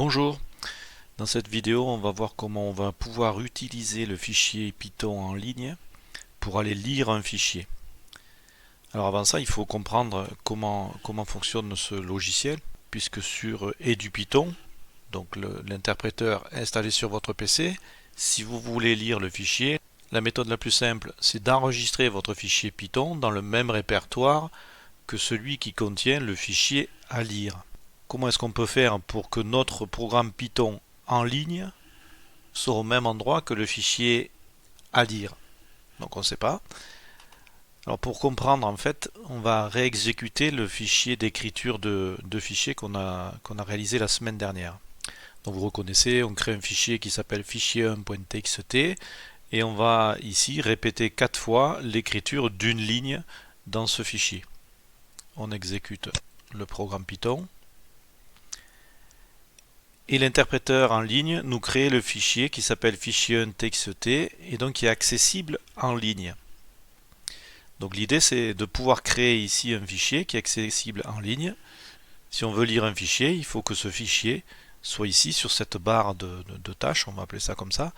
Bonjour, dans cette vidéo on va voir comment on va pouvoir utiliser le fichier Python en ligne pour aller lire un fichier. Alors avant ça il faut comprendre comment fonctionne ce logiciel, puisque sur EduPython, donc l'interpréteur installé sur votre PC, si vous voulez lire le fichier, la méthode la plus simple c'est d'enregistrer votre fichier Python dans le même répertoire que celui qui contient le fichier à lire. Comment est-ce qu'on peut faire pour que notre programme Python en ligne soit au même endroit que le fichier à lire? Donc on ne sait pas. Alors pour comprendre, en fait, on va réexécuter le fichier d'écriture de fichiers qu'on a réalisé la semaine dernière. Donc vous reconnaissez, on crée un fichier qui s'appelle fichier1.txt et on va ici répéter 4 fois l'écriture d'une ligne dans ce fichier. On exécute le programme Python. Et l'interpréteur en ligne nous crée le fichier qui s'appelle fichier1.txt et donc qui est accessible en ligne. Donc l'idée c'est de pouvoir créer ici un fichier qui est accessible en ligne. Si on veut lire un fichier, il faut que ce fichier soit ici sur cette barre de tâches, on va appeler ça comme ça,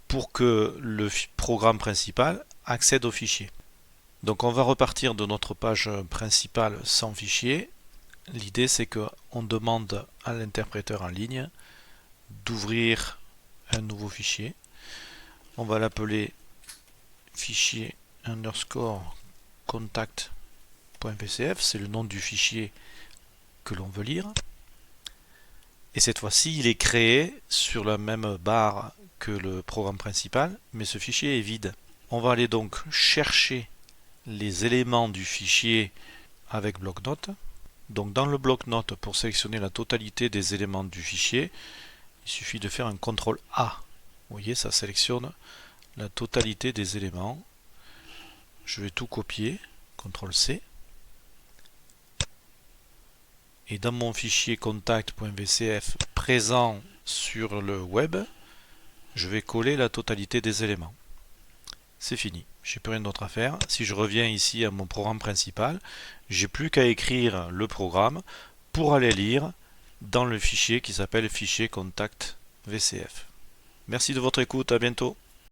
pour que le programme principal accède au fichier. Donc on va repartir de notre page principale sans fichier. L'idée c'est qu'on demande à l'interpréteur en ligne d'ouvrir un nouveau fichier. On va l'appeler fichier underscore contact.vcf, c'est le nom du fichier que l'on veut lire. Et cette fois-ci, il est créé sur la même barre que le programme principal, mais ce fichier est vide. On va aller donc chercher les éléments du fichier avec bloc-notes. Donc dans le bloc-notes, pour sélectionner la totalité des éléments du fichier, il suffit de faire un CTRL A. Vous voyez, ça sélectionne la totalité des éléments. Je vais tout copier, CTRL C. Et dans mon fichier contact.vcf présent sur le web, je vais coller la totalité des éléments. C'est fini, j'ai plus rien d'autre à faire. Si je reviens ici à mon programme principal, j'ai plus qu'à écrire le programme pour aller lire dans le fichier qui s'appelle fichier contact.vcf. Merci de votre écoute, à bientôt.